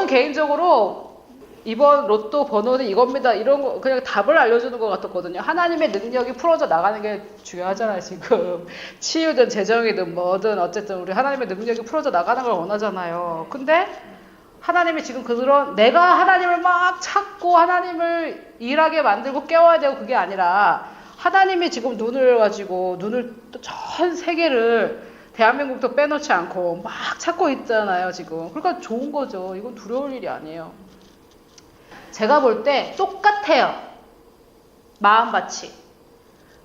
개인적으로 이번 로또 번호는 이겁니다. 이런 거 그냥 답을 알려주는 것 같았거든요. 하나님의 능력이 풀어져 나가는 게 중요하잖아요. 지금 치유든 재정이든 뭐든 어쨌든 우리 하나님의 능력이 풀어져 나가는 걸 원하잖아요. 근데 하나님이 지금 그런 내가 하나님을 막 찾고 하나님을 일하게 만들고 깨워야 되고 그게 아니라 하나님이 지금 눈을 가지고 눈을 또 전 세계를 대한민국도 빼놓지 않고 막 찾고 있잖아요. 지금. 그러니까 좋은 거죠. 이건 두려울 일이 아니에요. 제가 볼 때 똑같아요. 마음밭이.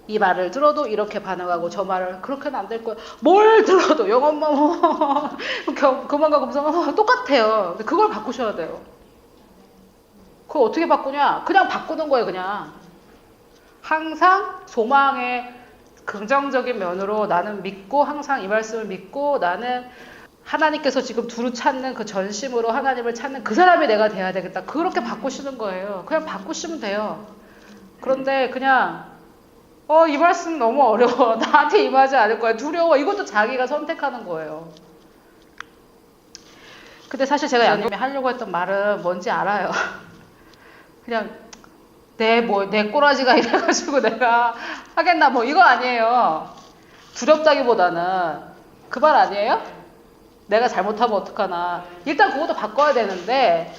이 말을 들어도 이렇게 반응하고 저 말을 그렇게는 안 될 거야. 뭘 들어도 영엄마 그만가 검사 똑같아요. 근데 그걸 바꾸셔야 돼요. 그걸 어떻게 바꾸냐? 그냥 바꾸는 거예요. 그냥. 항상 소망의 긍정적인 면으로 나는 믿고 항상 이 말씀을 믿고 나는 하나님께서 지금 두루 찾는 그 전심으로 하나님을 찾는 그 사람이 내가 돼야 되겠다. 그렇게 바꾸시는 거예요. 그냥 바꾸시면 돼요. 그런데 그냥 이 말씀 너무 어려워. 나한테 임하지 않을 거야. 두려워. 이것도 자기가 선택하는 거예요. 근데 사실 제가 양념이 하려고 했던 말은 뭔지 알아요. 그냥 내 꼬라지가 이래가지고 내가 하겠나 뭐 이거 아니에요. 두렵다기보다는 그 말 아니에요? 내가 잘못하면 어떡하나. 일단 그것도 바꿔야 되는데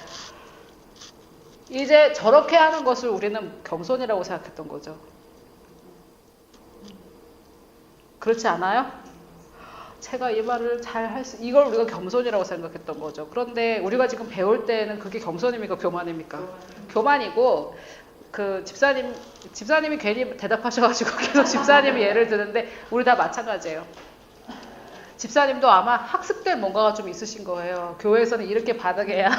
이제 저렇게 하는 것을 우리는 겸손이라고 생각했던 거죠. 그렇지 않아요? 제가 이 말을 잘 이걸 우리가 겸손이라고 생각했던 거죠. 그런데 우리가 지금 배울 때는 그게 겸손입니까? 교만입니까? 교만이고 그 집사님이 괜히 대답하셔가지고 계속 집사님이 예를 드는데 우리 다 마찬가지예요. 집사님도 아마 학습된 뭔가가 좀 있으신 거예요. 교회에서는 이렇게 반응해야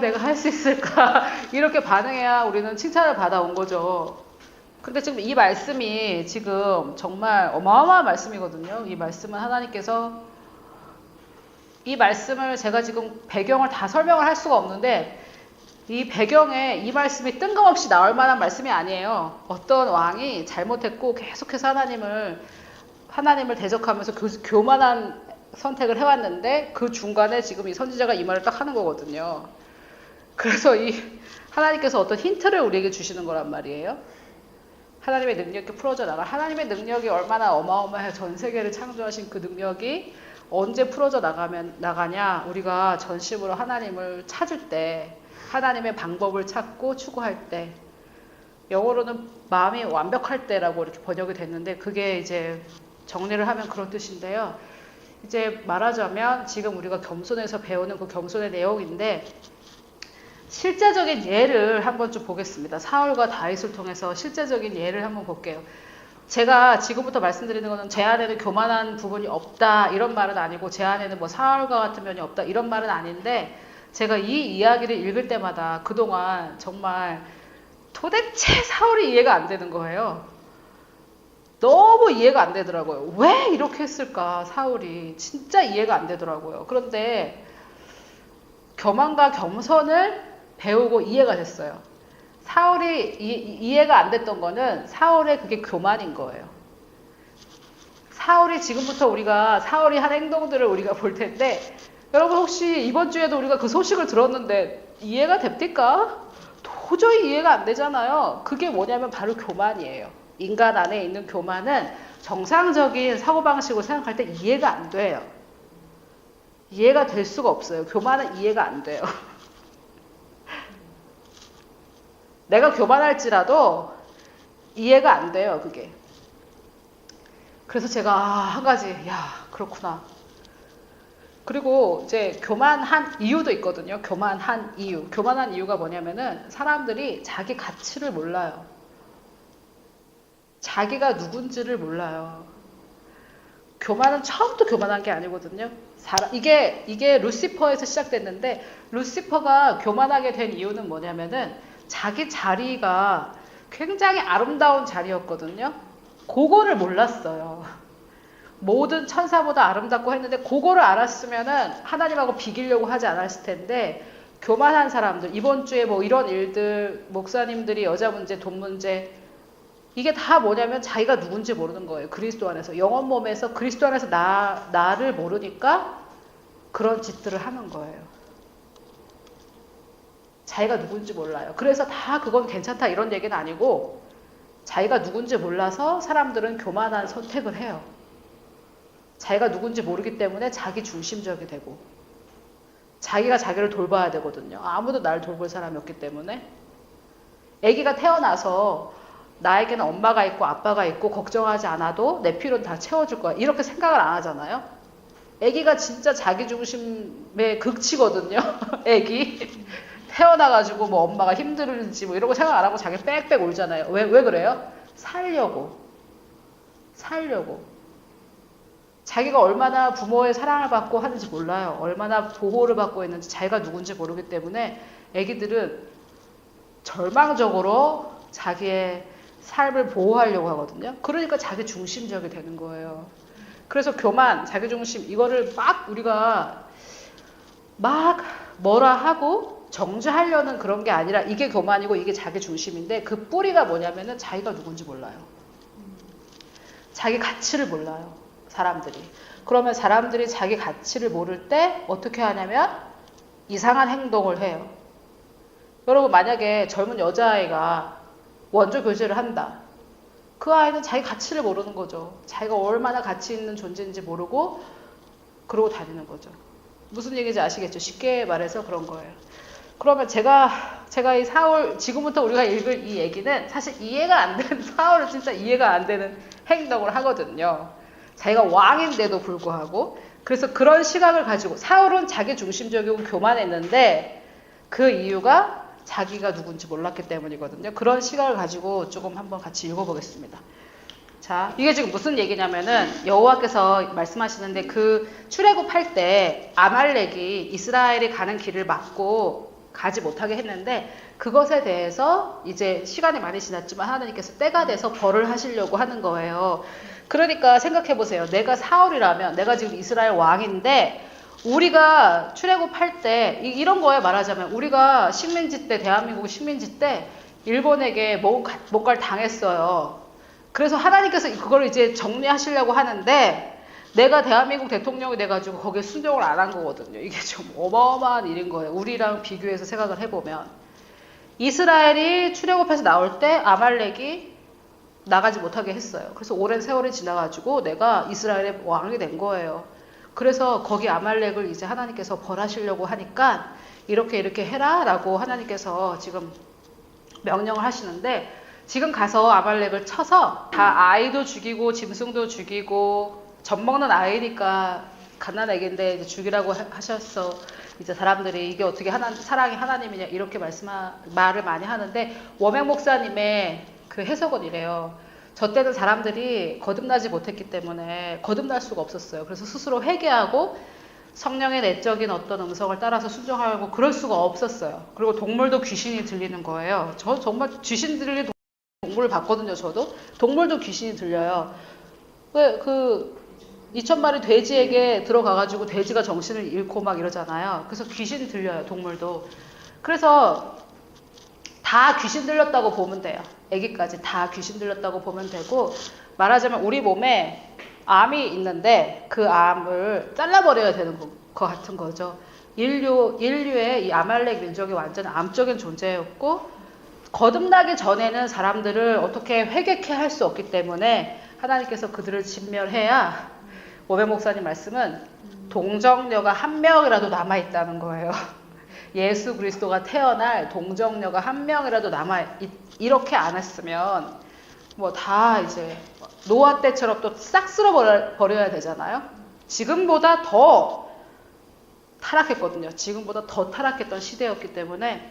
내가 할 수 있을까 이렇게 반응해야 우리는 칭찬을 받아온 거죠. 근데 지금 이 말씀이 지금 정말 어마어마한 말씀이거든요. 이 말씀은 하나님께서 이 말씀을 제가 지금 배경을 다 설명을 할 수가 없는데 이 배경에 이 말씀이 뜬금없이 나올 만한 말씀이 아니에요. 어떤 왕이 잘못했고 계속해서 하나님을 대적하면서 교만한 선택을 해왔는데 그 중간에 지금 이 선지자가 이 말을 딱 하는 거거든요. 그래서 이 하나님께서 어떤 힌트를 우리에게 주시는 거란 말이에요. 하나님의 능력이 풀어져 나가. 하나님의 능력이 얼마나 어마어마해. 전 세계를 창조하신 그 능력이 언제 풀어져 나가냐. 우리가 전심으로 하나님을 찾을 때, 하나님의 방법을 찾고 추구할 때, 영어로는 마음이 완벽할 때라고 이렇게 번역이 됐는데 그게 이제 정리를 하면 그런 뜻인데요. 이제 말하자면 지금 우리가 겸손에서 배우는 그 겸손의 내용인데 실제적인 예를 한번 좀 보겠습니다. 사울과 다윗을 통해서 실제적인 예를 한번 볼게요. 제가 지금부터 말씀드리는 거는 제 안에는 교만한 부분이 없다 이런 말은 아니고 제 안에는 뭐 사울과 같은 면이 없다 이런 말은 아닌데 제가 이 이야기를 읽을 때마다 그동안 정말 도대체 사울이 이해가 안 되는 거예요. 너무 이해가 안 되더라고요. 왜 이렇게 했을까 사울이 진짜 이해가 안 되더라고요. 그런데 교만과 겸손을 배우고 이해가 됐어요. 사울이 이해가 안 됐던 거는 사울의 그게 교만인 거예요. 사울이 지금부터 우리가 사울이 한 행동들을 우리가 볼 텐데 여러분 혹시 이번 주에도 우리가 그 소식을 들었는데 이해가 됩니까? 도저히 이해가 안 되잖아요. 그게 뭐냐면 바로 교만이에요. 인간 안에 있는 교만은 정상적인 사고방식으로 생각할 때 이해가 안 돼요. 이해가 될 수가 없어요. 교만은 이해가 안 돼요. 내가 교만할지라도 이해가 안 돼요, 그게. 그래서 제가 한 가지, 그렇구나. 그리고 이제 교만한 이유도 있거든요. 교만한 이유. 교만한 이유가 뭐냐면은 사람들이 자기 가치를 몰라요. 자기가 누군지를 몰라요. 교만은 처음부터 교만한 게 아니거든요. 이게 루시퍼에서 시작됐는데 루시퍼가 교만하게 된 이유는 뭐냐면은 자기 자리가 굉장히 아름다운 자리였거든요. 그거를 몰랐어요. 모든 천사보다 아름답고 했는데 그거를 알았으면은 하나님하고 비기려고 하지 않았을 텐데 교만한 사람들 이번 주에 뭐 이런 일들 목사님들이 여자 문제 돈 문제 이게 다 뭐냐면 자기가 누군지 모르는 거예요. 그리스도 안에서 영혼 몸에서 그리스도 안에서 나를 모르니까 그런 짓들을 하는 거예요. 자기가 누군지 몰라요. 그래서 다 그건 괜찮다 이런 얘기는 아니고 자기가 누군지 몰라서 사람들은 교만한 선택을 해요. 자기가 누군지 모르기 때문에 자기 중심적이 되고 자기가 자기를 돌봐야 되거든요. 아무도 나를 돌볼 사람이 없기 때문에. 아기가 태어나서 나에게는 엄마가 있고 아빠가 있고 걱정하지 않아도 내 필요는 다 채워줄 거야. 이렇게 생각을 안 하잖아요. 아기가 진짜 자기 중심의 극치거든요. 아기. 태어나가지고 뭐 엄마가 힘들은지 뭐 이런 거 생각 안 하고 자기 빽빽 울잖아요. 왜 그래요? 살려고. 자기가 얼마나 부모의 사랑을 받고 하는지 몰라요. 얼마나 보호를 받고 있는지 자기가 누군지 모르기 때문에 아기들은 절망적으로 자기의 삶을 보호하려고 하거든요. 그러니까 자기 중심적이 되는 거예요. 그래서 교만, 자기 중심 이거를 막 우리가 막 뭐라 하고 정죄하려는 그런 게 아니라 이게 교만이고 이게 자기 중심인데 그 뿌리가 뭐냐면은 자기가 누군지 몰라요. 자기 가치를 몰라요. 사람들이. 그러면 사람들이 자기 가치를 모를 때 어떻게 하냐면 이상한 행동을 해요. 여러분 만약에 젊은 여자아이가 원조 교제를 한다. 그 아이는 자기 가치를 모르는 거죠. 자기가 얼마나 가치 있는 존재인지 모르고 그러고 다니는 거죠. 무슨 얘기인지 아시겠죠? 쉽게 말해서 그런 거예요. 그러면 제가 이 사울, 지금부터 우리가 읽을 이 얘기는 사실 이해가 안 되는, 사울은 진짜 이해가 안 되는 행동을 하거든요. 자기가 왕인데도 불구하고. 그래서 그런 시각을 가지고, 사울은 자기 중심적이고 교만했는데 그 이유가 자기가 누군지 몰랐기 때문이거든요. 그런 시각을 가지고 조금 한번 같이 읽어보겠습니다. 자, 이게 지금 무슨 얘기냐면은 여호와께서 말씀하시는데 그 출애굽할 때 아말렉이 이스라엘이 가는 길을 막고 가지 못하게 했는데 그것에 대해서 이제 시간이 많이 지났지만 하나님께서 때가 돼서 벌을 하시려고 하는 거예요. 그러니까 생각해 보세요. 내가 사울이라면 내가 지금 이스라엘 왕인데 우리가 출애굽할 때 이런 거에 말하자면 우리가 식민지 때 대한민국 식민지 때 일본에게 뭔가를 당했어요. 그래서 하나님께서 그걸 이제 정리하시려고 하는데 내가 대한민국 대통령이 돼가지고 거기에 순종을 안 한 거거든요. 이게 좀 어마어마한 일인 거예요. 우리랑 비교해서 생각을 해보면. 이스라엘이 출애굽해서 나올 때 아말렉이 나가지 못하게 했어요. 그래서 오랜 세월이 지나가지고 내가 이스라엘의 왕이 된 거예요. 그래서 거기 아말렉을 이제 하나님께서 벌하시려고 하니까 이렇게 해라 라고 하나님께서 지금 명령을 하시는데 지금 가서 아말렉을 쳐서 다 아이도 죽이고 짐승도 죽이고 젖먹는 아이니까 갓난 애기인데 이제 죽이라고 하셨어. 이제 사람들이 이게 어떻게 사랑이 하나님이냐 이렇게 말을 많이 하는데 워맹 목사님의 그 해석은 이래요. 저 때는 사람들이 거듭나지 못했기 때문에 거듭날 수가 없었어요. 그래서 스스로 회개하고 성령의 내적인 어떤 음성을 따라서 순종하고 그럴 수가 없었어요. 그리고 동물도 귀신이 들리는 거예요. 저 정말 귀신 들리는 동물을 봤거든요. 저도 동물도 귀신이 들려요. 그 2,000마리 돼지에게 들어가가지고 돼지가 정신을 잃고 막 이러잖아요. 그래서 귀신 들려요. 동물도. 그래서 다 귀신 들렸다고 보면 돼요. 아기까지 다 귀신 들렸다고 보면 되고 말하자면 우리 몸에 암이 있는데 그 암을 잘라버려야 되는 것 같은 거죠. 인류의 이 아말렉 민족이 완전 암적인 존재였고 거듭나기 전에는 사람들을 어떻게 회개케 할 수 없기 때문에 하나님께서 그들을 진멸해야 오배 목사님 말씀은 동정녀가 한 명이라도 남아있다는 거예요. 예수 그리스도가 태어날 동정녀가 한 명이라도 이렇게 안 했으면 뭐 다 이제 노아 때처럼 또 싹 쓸어버려야 되잖아요. 지금보다 더 타락했거든요. 지금보다 더 타락했던 시대였기 때문에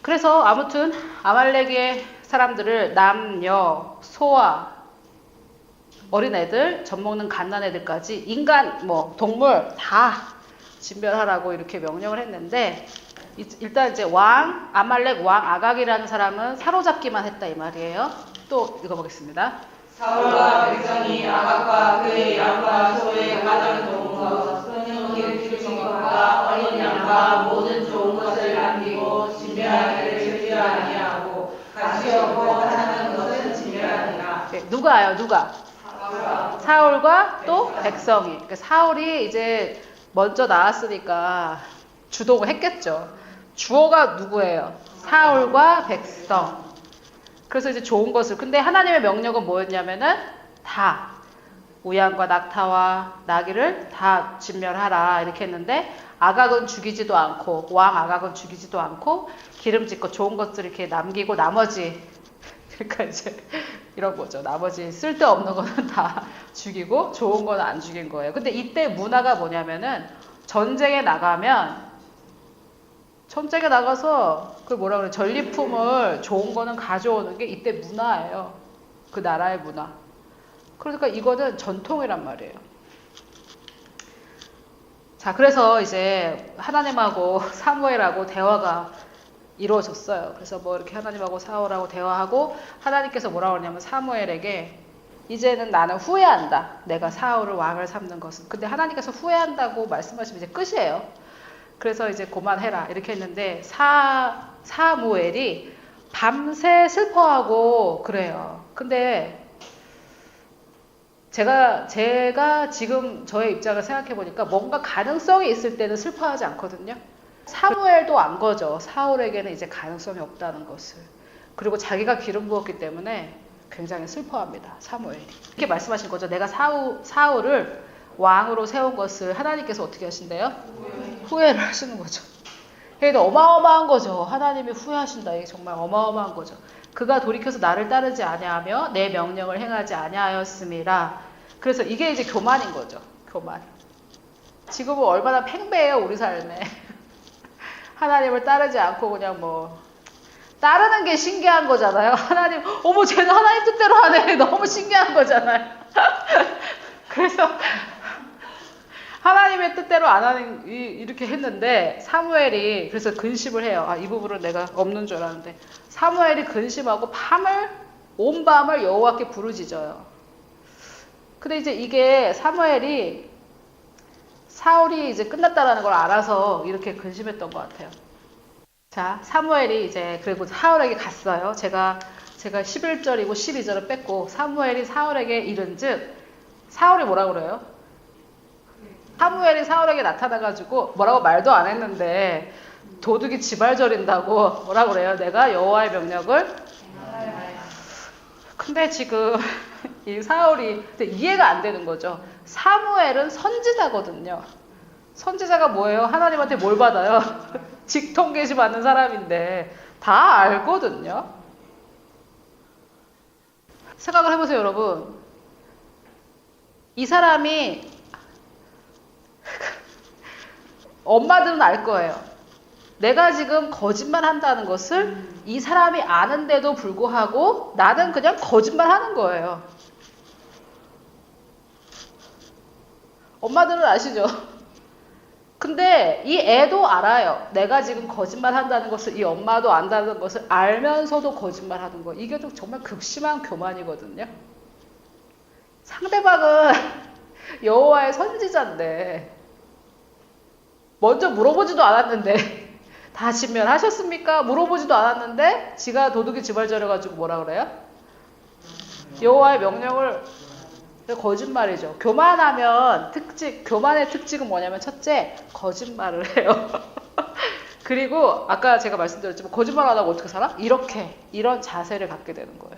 그래서 아무튼 아말렉의 사람들을 남녀, 소아, 어린애들, 젖먹는 갓난애들까지 인간, 뭐 동물 다 진멸하라고 이렇게 명령을 했는데 일단 이제 아말렉 왕 아각이라는 사람은 사로잡기만 했다 이 말이에요. 또 읽어보겠습니다. 사울과 백성이 아각과 그의 양과 소의 가장 좋은 것, 소년을 기르신 것과 어린 양과 모든 좋은 것을 남기고 진멸하기를 절제하지 아니하고 가시 없고 하찮은 것은 진멸하니라. 네, 누가요? 누가? 사울과 또 백성이. 그러니까 사울이 이제 먼저 나왔으니까 주동을 했겠죠. 주어가 누구예요? 사울과 백성. 그래서 이제 좋은 것을. 근데 하나님의 명령은 뭐였냐면은 다 우양과 낙타와 나귀를 다 진멸하라 이렇게 했는데 아각은 죽이지도 않고 왕 아각은 죽이지도 않고 기름짓고 좋은 것들 이렇게 남기고 나머지 그러니까 이제 이런 거죠. 나머지 쓸데없는 거는 다 죽이고 좋은 건 안 죽인 거예요. 근데 이때 문화가 뭐냐면은 전쟁에 나가서 그 뭐라 그래 전리품을 좋은 거는 가져오는 게 이때 문화예요. 그 나라의 문화. 그러니까 이거는 전통이란 말이에요. 자, 그래서 이제 하나님하고 사무엘하고 대화가 이루어졌어요. 그래서 뭐 이렇게 하나님하고 사울하고 대화하고 하나님께서 뭐라고 하냐면 사무엘에게 이제는 나는 후회한다. 내가 사울을 왕을 삼는 것은. 근데 하나님께서 후회한다고 말씀하시면 이제 끝이에요. 그래서 이제 그만해라 이렇게 했는데 사무엘이 밤새 슬퍼하고 그래요. 근데 제가 지금 저의 입장을 생각해 보니까 뭔가 가능성이 있을 때는 슬퍼하지 않거든요. 사무엘도 안 거죠. 사울에게는 이제 가능성이 없다는 것을. 그리고 자기가 기름 부었기 때문에 굉장히 슬퍼합니다. 사무엘이. 이렇게 말씀하신 거죠. 내가 사울을 왕으로 세운 것을 하나님께서 어떻게 하신대요? 후회를 하시는 거죠. 그래도 어마어마한 거죠. 하나님이 후회하신다. 이게 정말 어마어마한 거죠. 그가 돌이켜서 나를 따르지 아니하며 내 명령을 행하지 아니하였음이라. 그래서 이게 이제 교만인 거죠. 교만. 지금은 얼마나 팽배해요. 우리 삶에. 하나님을 따르지 않고 그냥 뭐 따르는 게 신기한 거잖아요. 하나님, 어머 쟤는 하나님 뜻대로 하네. 너무 신기한 거잖아요. 그래서 하나님의 뜻대로 안 하는 이렇게 했는데 사무엘이 그래서 근심을 해요. 이 부분은 내가 없는 줄 알았는데 사무엘이 근심하고 온 밤을 여호와께 부르짖어요. 근데 이제 이게 사울이 이제 끝났다라는 걸 알아서 이렇게 근심했던 것 같아요. 자, 사무엘이 이제 그리고 사울에게 갔어요. 제가 11절이고 12절을 뺐고 사무엘이 사울에게 이른즉 사울이 뭐라고 그래요? 사무엘이 사울에게 나타나가지고 뭐라고 말도 안 했는데 도둑이 지발저린다고 뭐라고 그래요? 내가 여호와의 명령을 근데 지금 이 사울이 이해가 안 되는 거죠. 사무엘은 선지자거든요. 선지자가 뭐예요? 하나님한테 뭘 받아요? 직통 계시 받는 사람인데 다 알거든요. 생각을 해보세요, 여러분. 이 사람이 엄마들은 알 거예요. 내가 지금 거짓말 한다는 것을 이 사람이 아는데도 불구하고 나는 그냥 거짓말 하는 거예요. 엄마들은 아시죠? 근데 이 애도 알아요. 내가 지금 거짓말 한다는 것을 이 엄마도 안다는 것을 알면서도 거짓말 하는 거. 이게 좀 정말 극심한 교만이거든요. 상대방은 여호와의 선지자인데 먼저 물어보지도 않았는데 다 진멸하셨습니까? 물어보지도 않았는데 지가 도둑이 지발저려가지고 뭐라 그래요? 여호와의 명령을 거짓말이죠. 교만의 특징은 뭐냐면 첫째, 거짓말을 해요. 그리고 아까 제가 말씀드렸지만 거짓말 안 하고 어떻게 살아? 이런 자세를 갖게 되는 거예요.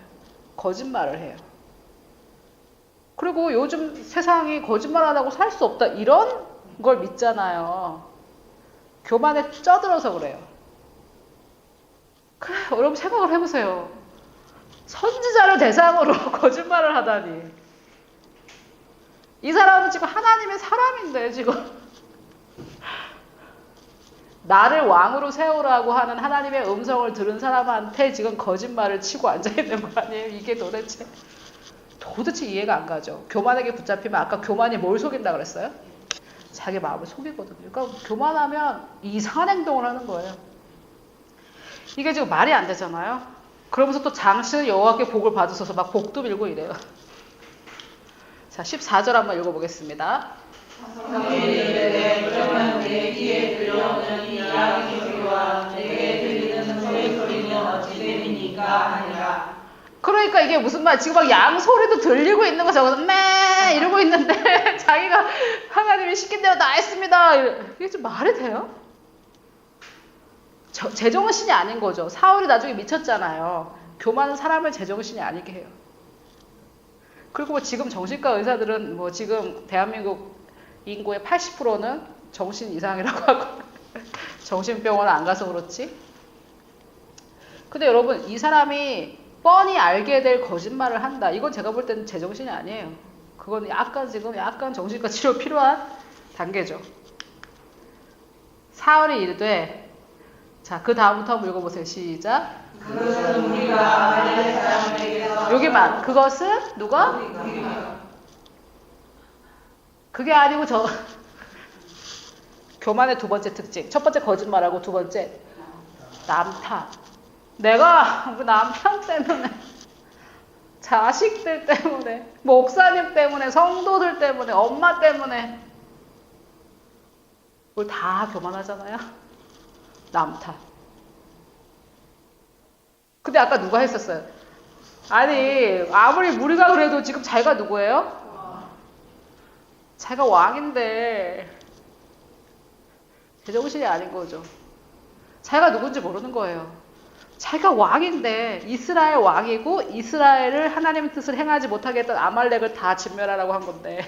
거짓말을 해요. 그리고 요즘 세상이 거짓말 안 하고 살 수 없다 이런 걸 믿잖아요. 교만에 쪄들어서 그래요. 그래, 여러분 생각을 해보세요. 선지자를 대상으로 거짓말을 하다니. 이 사람은 지금 하나님의 사람인데 지금 나를 왕으로 세우라고 하는 하나님의 음성을 들은 사람한테 지금 거짓말을 치고 앉아있는 거 아니에요? 이게 도대체 이해가 안 가죠. 교만에게 붙잡히면 아까 교만이 뭘 속인다 그랬어요? 자기 마음을 속이거든요. 그러니까 교만하면 이상한 행동을 하는 거예요. 이게 지금 말이 안 되잖아요. 그러면서 또 장신은 여호와께 복을 받으셔서 막 복도 빌고 이래요. 자, 14절 한번 읽어보겠습니다. 사무엘이 그러면 내 귀에 들려오는 이 이야기 소리와 내게 들리는 소의 소리는 어찌 됨이니까 하니라. 그러니까 이게 무슨 말, 지금 막 양 소리도 들리고 있는 거 저거서 매 이러고 있는데 자기가 하나님이 시킨 대로 다 했습니다. 이게 좀 말이 돼요? 제정신이 아닌 거죠. 사울이 나중에 미쳤잖아요. 교만은 사람을 제정신이 아니게 해요. 그리고 뭐 지금 정신과 의사들은 뭐 지금 대한민국 인구의 80%는 정신 이상이라고 하고 정신병원 안 가서 그렇지. 근데 여러분, 이 사람이 뻔히 알게 될 거짓말을 한다. 이건 제가 볼 때는 제정신이 아니에요. 그건 약간 정신과 치료 필요한 단계죠. 사울이 이르되, 자, 그 다음부터 한번 읽어보세요. 시작. 그것은 우리가 아말렉 사람에게서 여기만. 그것은 누가? 그게 아니고 교만의 두 번째 특징. 첫 번째 거짓말하고 두 번째 남탓. 내가 남편 때문에, 자식들 때문에, 목사님 때문에, 성도들 때문에, 엄마 때문에 그걸 다 교만하잖아요. 남탓. 근데 아까 누가 했었어요? 아니, 아무리 무리가 그래도 지금 자기가 누구예요? 자기가 왕인데 제정신이 아닌 거죠. 자기가 누군지 모르는 거예요. 자기가 왕인데, 이스라엘 왕이고 이스라엘을 하나님의 뜻을 행하지 못하게 했던 아말렉을 다 진멸하라고 한 건데,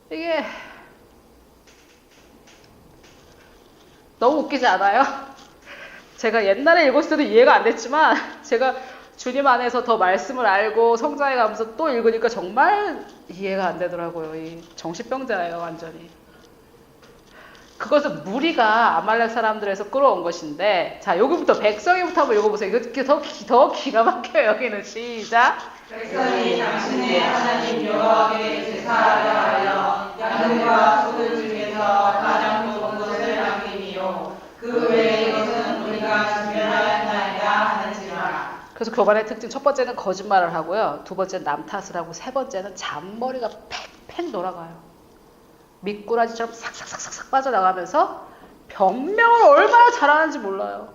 이게 너무 웃기지 않아요? 제가 옛날에 읽었을 때도 이해가 안 됐지만 제가 주님 안에서 더 말씀을 알고 성장해 가면서 또 읽으니까 정말 이해가 안 되더라고요. 이 정신병자예요, 완전히. 그것은 무리가 아말렉 사람들에서 끌어온 것인데, 자, 여기부터 백성이부터 한번 읽어보세요. 이거 더 기가 막혀요. 여기는 시작. 백성이 당신의 하나님 여호와께 제사하려 하여 양들과 소들 중에서 가장 좋은 것을 남기니요 그 외의 것은 우리가 진멸하였나이다 하는지라. 그래서 교만의 특징 첫 번째는 거짓말을 하고요. 두 번째는 남 탓을 하고, 세 번째는 잔머리가 팩팩 돌아가요. 미꾸라지처럼 싹싹싹싹 빠져나가면서 변명을 얼마나 잘하는지 몰라요.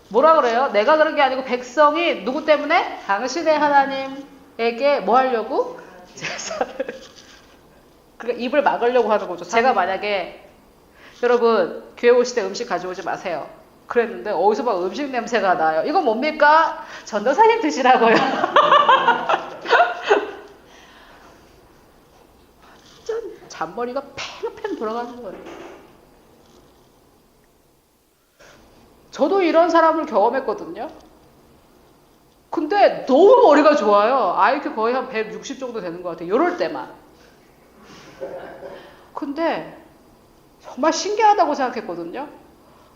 뭐라 그래요? 내가 그런 게 아니고 백성이 누구 때문에? 당신의 하나님에게 뭐 하려고? 제사를. 그러니까 입을 막으려고 하는 거죠. 제가 만약에, 여러분 교회 오실 때 음식 가져오지 마세요. 그랬는데 어디서 막 음식 냄새가 나요. 이건 뭡니까? 전도사님 드시라고요. 잔머리가 팽팽 돌아가는 거예요. 저도 이런 사람을 경험했거든요. 근데 너무 머리가 좋아요. IQ 거의 한 160 정도 되는 것 같아요. 이럴 때만. 근데 정말 신기하다고 생각했거든요.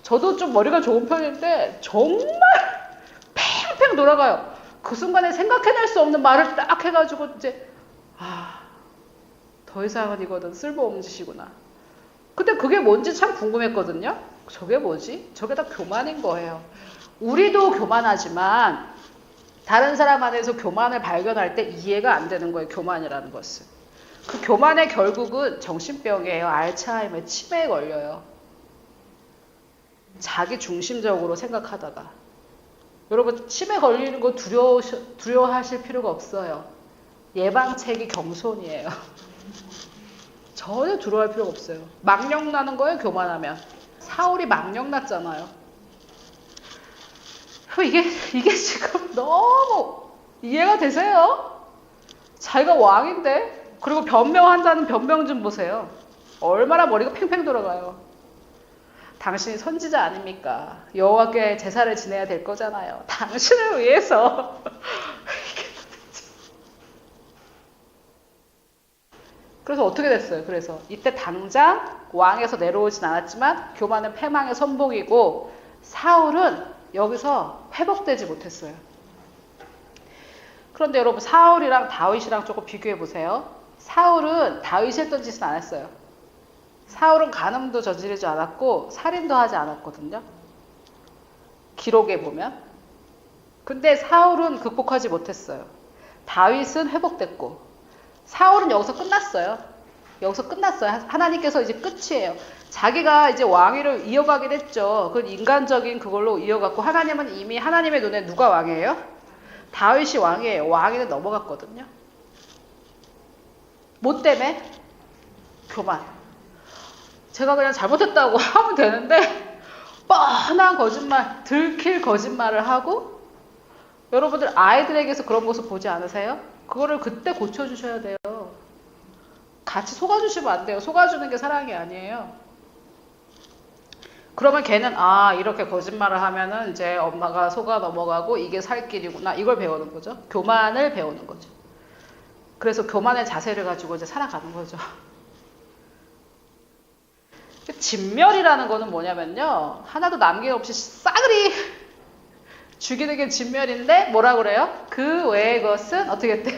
저도 좀 머리가 좋은 편인데 정말 팽팽 돌아가요. 그 순간에 생각해낼 수 없는 말을 딱 해가지고 이제 더 이상은 이거는 쓸모없는 짓이구나. 근데 그게 뭔지 참 궁금했거든요. 저게 뭐지? 저게 다 교만인 거예요. 우리도 교만하지만 다른 사람 안에서 교만을 발견할 때 이해가 안 되는 거예요. 교만이라는 것은. 그 교만의 결국은 정신병이에요. 알츠하이머 치매에 걸려요. 자기 중심적으로 생각하다가. 여러분 치매 걸리는 거 두려워하실 필요가 없어요. 예방책이 겸손이에요. 전혀 두려워할 필요가 없어요. 망령 나는 거예요, 교만하면. 사울이 망령 났잖아요. 이게 지금 너무 이해가 되세요? 자기가 왕인데, 그리고 변명한다는 변명 좀 보세요. 얼마나 머리가 팽팽 돌아가요. 당신이 선지자 아닙니까? 여호와께 제사를 지내야 될 거잖아요. 당신을 위해서. 그래서 어떻게 됐어요? 그래서 이때 당장 왕에서 내려오진 않았지만 교만은 패망의 선봉이고, 사울은 여기서 회복되지 못했어요. 그런데 여러분 사울이랑 다윗이랑 조금 비교해 보세요. 사울은 다윗이 했던 짓은 안 했어요. 사울은 간음도 저지르지 않았고 살인도 하지 않았거든요. 기록에 보면. 근데 사울은 극복하지 못했어요. 다윗은 회복됐고, 사울은 여기서 끝났어요. 여기서 끝났어요. 하나님께서 이제 끝이에요. 자기가 이제 왕위를 이어가긴 했죠. 그건 인간적인 그걸로 이어갔고, 하나님은 이미 하나님의 눈에 누가 왕이에요? 다윗이 왕이에요. 왕위는 넘어갔거든요. 뭐 때문에? 교만. 제가 그냥 잘못했다고 하면 되는데 뻔한 거짓말, 들킬 거짓말을 하고 여러분들 아이들에게서 그런 모습 보지 않으세요? 그거를 그때 고쳐주셔야 돼요. 같이 속아주시면 안 돼요. 속아주는 게 사랑이 아니에요. 그러면 걔는 이렇게 거짓말을 하면은 이제 엄마가 속아 넘어가고 이게 살 길이구나 이걸 배우는 거죠. 교만을 배우는 거죠. 그래서 교만의 자세를 가지고 이제 살아가는 거죠. 진멸이라는 거는 뭐냐면요. 하나도 남김없이 싸그리 죽이는 게 진멸인데 뭐라 그래요? 그 외의 것은 어떻게 했대요?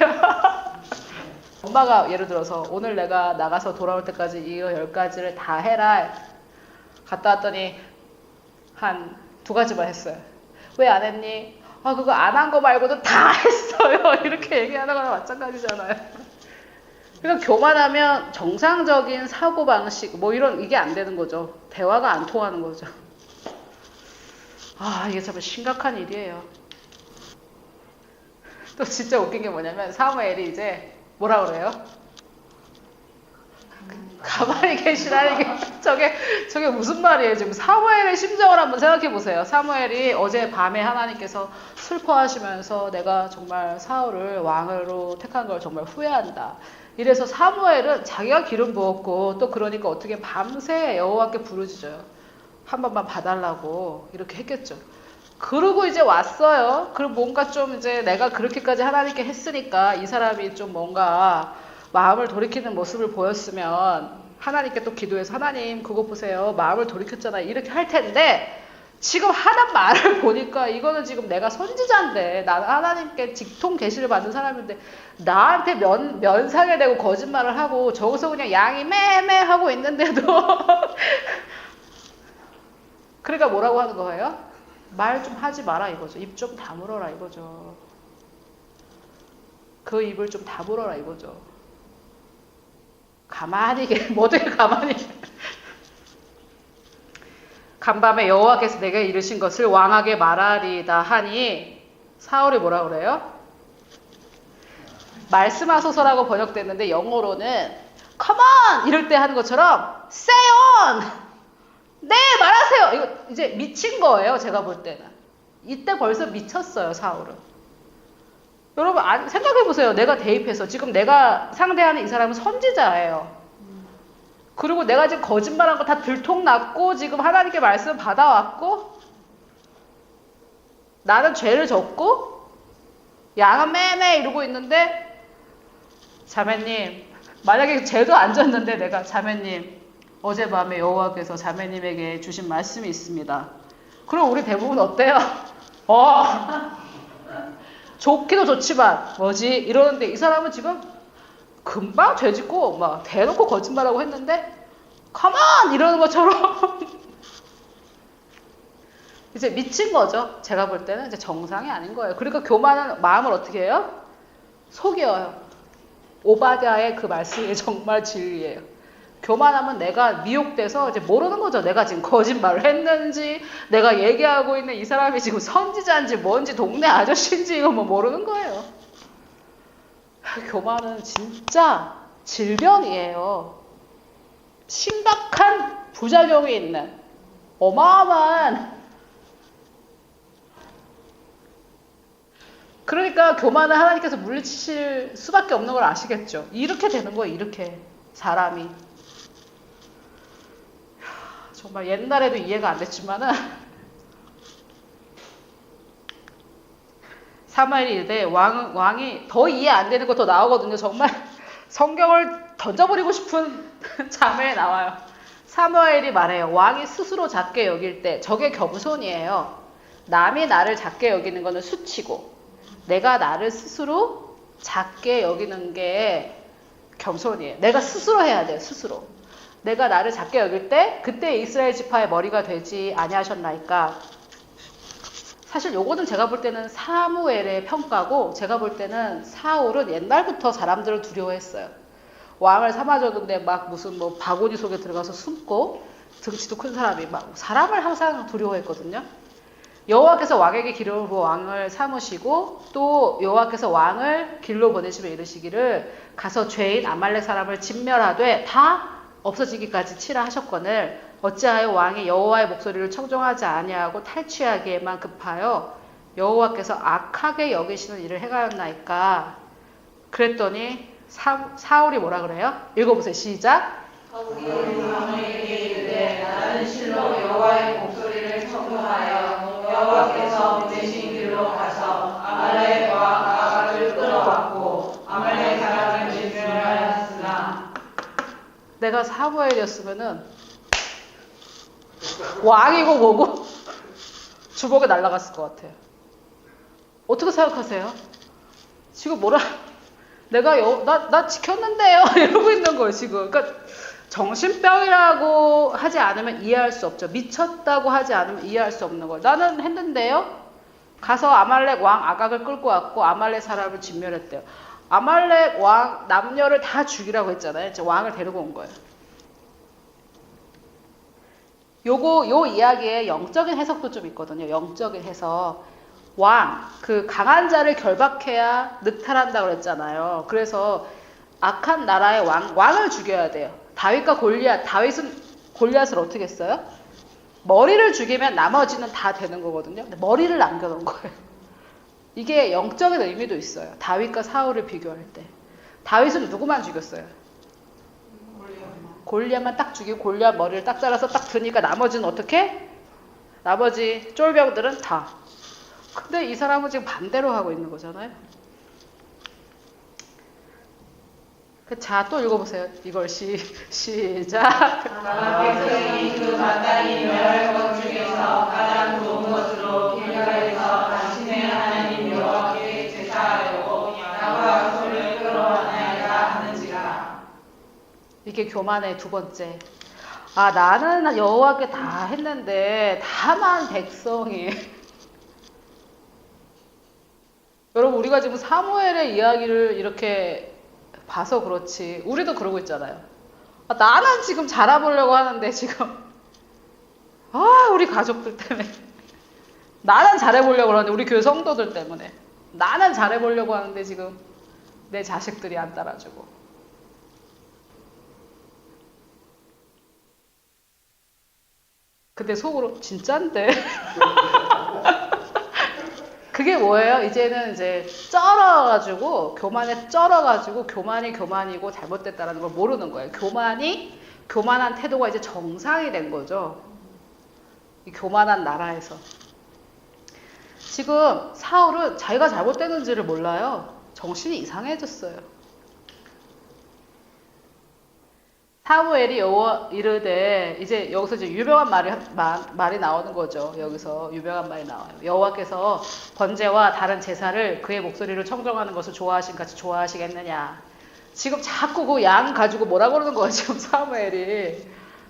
엄마가 예를 들어서 오늘 내가 나가서 돌아올 때까지 이거 10가지를 다 해라. 갔다 왔더니 한 2가지만 했어요. 왜 안 했니? 그거 안 한 거 말고도 다 했어요. 이렇게 얘기하는 거랑 마찬가지잖아요. 그러니까 교만하면 정상적인 사고방식 이게 안 되는 거죠. 대화가 안 통하는 거죠. 이게 참 심각한 일이에요. 또 진짜 웃긴 게 뭐냐면 사무엘이 이제 뭐라 그래요? 가만히 계시라는 게 저게 무슨 말이에요? 지금 사무엘의 심정을 한번 생각해 보세요. 사무엘이 어제 밤에 하나님께서 슬퍼하시면서 내가 정말 사울을 왕으로 택한 걸 정말 후회한다. 이래서 사무엘은 자기가 기름 부었고 또 그러니까 어떻게 밤새 여호와께 부르짖어요. 한 번만 봐달라고 이렇게 했겠죠. 그러고 이제 왔어요. 그리고 뭔가 좀 이제 내가 그렇게까지 하나님께 했으니까 이 사람이 좀 뭔가 마음을 돌이키는 모습을 보였으면 하나님께 또 기도해서 하나님 그거 보세요. 마음을 돌이켰잖아요. 이렇게 할 텐데 지금 하는 말을 보니까 이거는 지금 내가 선지자인데 나는 하나님께 직통 계시를 받는 사람인데 나한테 면상에 대고 거짓말을 하고 저기서 그냥 양이 매매 하고 있는데도 그러니까 뭐라고 하는 거예요? 말 좀 하지 마라 이거죠. 입 좀 다물어라 이거죠. 그 입을 좀 다물어라 이거죠. 가만히 뭐든 가만히 간밤에 여호와께서 내게 이르신 것을 왕에게 말하리다 하니 사울이 뭐라 그래요? 말씀하소서라고 번역됐는데 영어로는 come on 이럴 때 하는 것처럼 say on 네 말하세요. 이거 이제 미친 거예요. 제가 볼 때는 이때 벌써 미쳤어요. 사울은. 여러분 생각해보세요. 내가 대입해서 지금 내가 상대하는 이 사람은 선지자예요. 그리고 내가 지금 거짓말한 거 다 들통났고 지금 하나님께 말씀 받아왔고 나는 죄를 졌고 양은 매매 이러고 있는데 자매님 만약에 죄도 안 졌는데 내가 자매님 어젯밤에 여호와께서 자매님에게 주신 말씀이 있습니다. 그럼 우리 대부분 어때요? 좋기도 좋지만 뭐지 이러는데 이 사람은 지금 금방 죄짓고 막 대놓고 거짓말하고 했는데 가만 이러는 것처럼 이제 미친 거죠. 제가 볼 때는 이제 정상이 아닌 거예요. 그러니까 교만한 마음을 어떻게 해요? 속여요. 오바댜의 그 말씀이 정말 진리예요. 교만하면 내가 미혹돼서 이제 모르는 거죠. 내가 지금 거짓말을 했는지, 내가 얘기하고 있는 이 사람이 지금 선지자인지 뭔지 동네 아저씨인지 이거 뭐 모르는 거예요. 교만은 진짜 질병이에요. 심각한 부작용이 있는 어마어마한 그러니까 교만을 하나님께서 물리치실 수밖에 없는 걸 아시겠죠. 이렇게 되는 거예요. 이렇게 사람이 정말 옛날에도 이해가 안 됐지만은 사무엘이 이르되 왕이 더 이해 안 되는 거 더 나오거든요. 정말 성경을 던져버리고 싶은 장면이 나와요. 사무엘이 말해요. 왕이 스스로 작게 여길 때 저게 겸손이에요. 남이 나를 작게 여기는 거는 수치고 내가 나를 스스로 작게 여기는 게 겸손이에요. 내가 스스로 해야 돼요. 스스로. 내가 나를 작게 여길 때 그때 이스라엘 지파의 머리가 되지 아니하셨나이까. 사실 요거는 제가 볼 때는 사무엘의 평가고 제가 볼 때는 사울은 옛날부터 사람들을 두려워했어요. 왕을 삼아줬는데 막 무슨 뭐 바구니 속에 들어가서 숨고 등치도 큰 사람이 막 사람을 항상 두려워했거든요. 여호와께서 왕에게 기름을 부어 왕을 삼으시고 또 여호와께서 왕을 길로 보내시며 이르시기를 가서 죄인 아말렉 사람을 진멸하되 다 없어지기까지 치라 하셨거늘 어찌하여 왕이 여호와의 목소리를 청종하지 아니하고 탈취하기에만 급하여 여호와께서 악하게 여기시는 일을 행하였나이까. 그랬더니 사울이 뭐라 그래요? 읽어보세요. 시작. 사울이 사무엘에게 이르되 나는 실로 여호와의 목소리를 청종하여 여호와께서 보내신 길로 가서 아말렉 왕 아각을 끌어왔고 아말렉 사람을 진멸하였으나. 내가 사무엘이었으면은 왕이고 뭐고 주먹에 날아갔을 것 같아요. 어떻게 생각하세요? 지금 뭐라 내가 나 지켰는데요 이러고 있는 거예요 지금. 그러니까 정신병이라고 하지 않으면 이해할 수 없죠. 미쳤다고 하지 않으면 이해할 수 없는 거예요. 나는 했는데요. 가서 아말렉 왕 아각을 끌고 왔고 아말렉 사람을 진멸했대요. 아말렉 왕 남녀를 다 죽이라고 했잖아요. 이제 왕을 데리고 온 거예요. 요 이야기에 영적인 해석도 좀 있거든요. 영적인 해석. 왕, 그 강한 자를 결박해야 늑탈한다고 그랬잖아요. 그래서 악한 나라의 왕을 죽여야 돼요. 다윗과 다윗은 골리앗을 어떻게 했어요? 머리를 죽이면 나머지는 다 되는 거거든요. 근데 머리를 남겨놓은 거예요. 이게 영적인 의미도 있어요. 다윗과 사울을 비교할 때. 다윗은 누구만 죽였어요? 골리앗만 딱 죽이고 골리앗 머리를 딱 잘라서 딱 드니까 나머지는 어떻게? 나머지 쫄병들은 다. 근데 이 사람은 지금 반대로 하고 있는 거잖아요. 자, 또 읽어보세요. 이걸 시작. 백성이 그 마땅히 멸할 것 중에서 가장 좋은 것으로 길갈에서 당신의 하나님 여호와께 제사하려고 양과 소를 끌어왔나이다 하는지라. 이게 교만의 두 번째. 아, 나는 여호와께 다 했는데 다만 백성이. 여러분, 우리가 지금 사무엘의 이야기를 이렇게 봐서 그렇지 우리도 그러고 있잖아요. 아, 나는 지금 잘해보려고 하는데 지금 우리 가족들 때문에 나는 잘해보려고 하는데 우리 교회 성도들 때문에 나는 잘해보려고 하는데 지금 내 자식들이 안 따라주고. 근데 속으로 진짠데 그게 뭐예요? 이제는 이제 쩔어가지고 교만에 쩔어가지고 교만이 교만이고 잘못됐다라는 걸 모르는 거예요. 교만한 태도가 이제 정상이 된 거죠. 이 교만한 나라에서. 지금 사울은 자기가 잘못됐는지를 몰라요. 정신이 이상해졌어요. 사무엘이 이르되 이제 여기서 이제 유명한 말이 나오는 거죠. 여기서 유명한 말이 나와요. 여호와께서 번제와 다른 제사를 그의 목소리를 청정하는 것을 좋아하신 같이 좋아하시겠느냐. 지금 자꾸 그 양 가지고 뭐라 그러는 거예요. 지금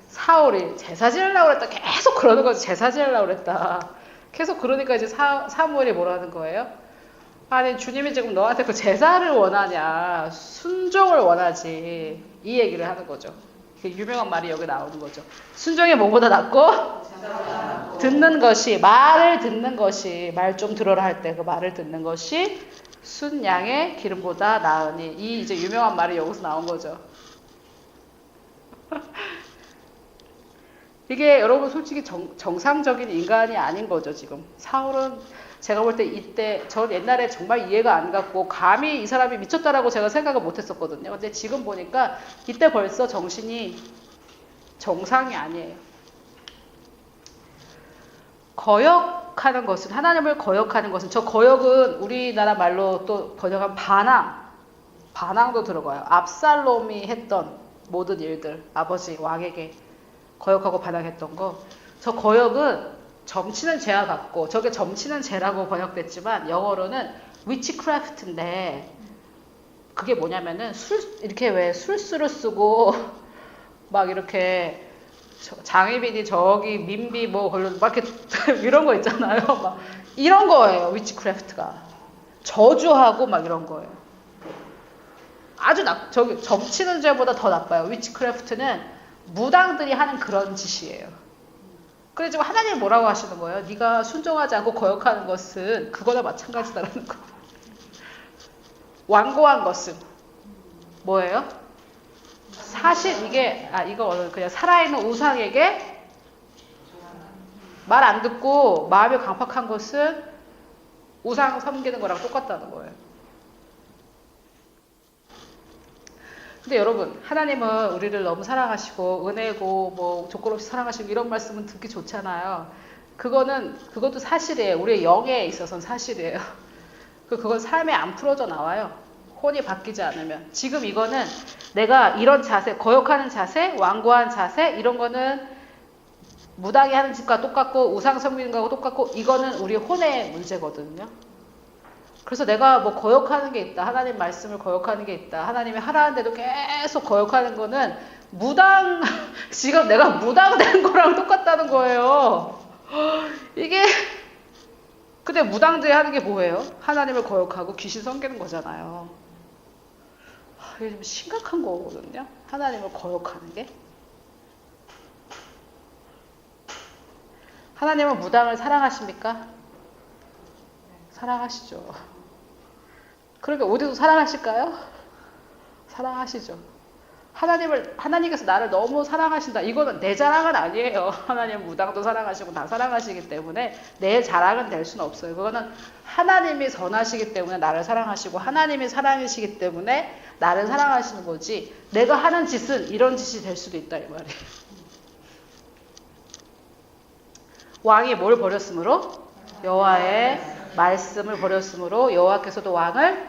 사울이 제사 지내려고 그랬다. 계속 그러는 거죠. 제사 지내려고 그랬다. 계속 그러니까 이제 사무엘이 뭐라는 거예요? 아니 주님이 지금 너한테 그 제사를 원하냐, 순종을 원하지, 이 얘기를 하는 거죠. 유명한 말이 여기 나오는 거죠. 순종이 뭐보다 낫고 말을 듣는 것이, 말 좀 들어라 할 때 그 말을 듣는 것이 순양의 기름보다 나으니, 이 이제 유명한 말이 여기서 나온 거죠. 이게 여러분 솔직히 정상적인 인간이 아닌 거죠. 지금 사울은 제가 볼 때 이때 전 옛날에 정말 이해가 안 갔고 감히 이 사람이 미쳤다라고 제가 생각을 못 했었거든요. 근데 지금 보니까 이때 벌써 정신이 정상이 아니에요. 거역하는 것은, 하나님을 거역하는 것은, 저 거역은 우리나라 말로 또 번역한 반항도 들어가요. 압살롬이 했던 모든 일들, 아버지 왕에게 거역하고 반항했던 거, 저 거역은 점치는 죄와 같고, 저게 점치는 죄라고 번역됐지만 영어로는 위치크래프트인데, 그게 뭐냐면은 이렇게 왜 술수를 쓰고 막 이렇게 장희빈이 저기 민비 뭐 걸려 막 이렇게 이런 거 있잖아요. 막 이런 거예요. 위치크래프트가 저주하고 막 이런 거예요. 아주 저기 점치는 죄보다 더 나빠요. 위치크래프트는 무당들이 하는 그런 짓이에요. 그래 지금 하나님 뭐라고 하시는 거예요? 네가 순종하지 않고 거역하는 것은 그거나 마찬가지다라는 거. 완고한 것은 뭐예요? 사실 이거 그냥 살아있는 우상에게 말 안 듣고 마음이 강팍한 것은 우상 섬기는 거랑 똑같다는 거예요. 근데 여러분, 하나님은 우리를 너무 사랑하시고 은혜고 뭐 조건 없이 사랑하시고 이런 말씀은 듣기 좋잖아요. 그것도 사실이에요. 우리의 영에 있어서는 사실이에요. 그건 삶에 안 풀어져 나와요. 혼이 바뀌지 않으면. 지금 이거는 내가 이런 자세, 거역하는 자세, 완고한 자세 이런 거는 무당이 하는 짓과 똑같고 우상 섬기는 거하고 똑같고 이거는 우리 혼의 문제거든요. 그래서 내가 뭐 거역하는 게 있다. 하나님 말씀을 거역하는 게 있다. 하나님이 하라는데도 계속 거역하는 거는 무당, 지금 내가 무당된 거랑 똑같다는 거예요. 이게 근데 무당들이 하는 게 뭐예요? 하나님을 거역하고 귀신 섬기는 거잖아요. 이게 좀 심각한 거거든요. 하나님을 거역하는 게. 하나님은 무당을 사랑하십니까? 사랑하시죠. 그러니까 우리도 사랑하실까요? 사랑하시죠. 하나님께서 나를 너무 사랑하신다. 이거는 내 자랑은 아니에요. 하나님 무당도 사랑하시고 다 사랑하시기 때문에 내 자랑은 될 수는 없어요. 그거는 하나님이 선하시기 때문에 나를 사랑하시고 하나님이 사랑이시기 때문에 나를 사랑하시는 거지. 내가 하는 짓은 이런 짓이 될 수도 있다 이 말이에요. 왕이 뭘 버렸으므로? 여호와의 말씀을 버렸으므로 여호와께서도 왕을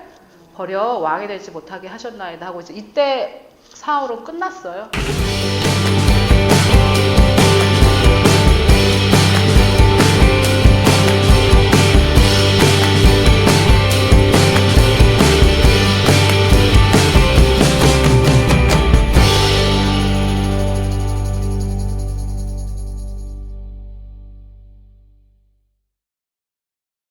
버려 왕이 되지 못하게 하셨나이다 하고 이제 이때 사울은 끝났어요.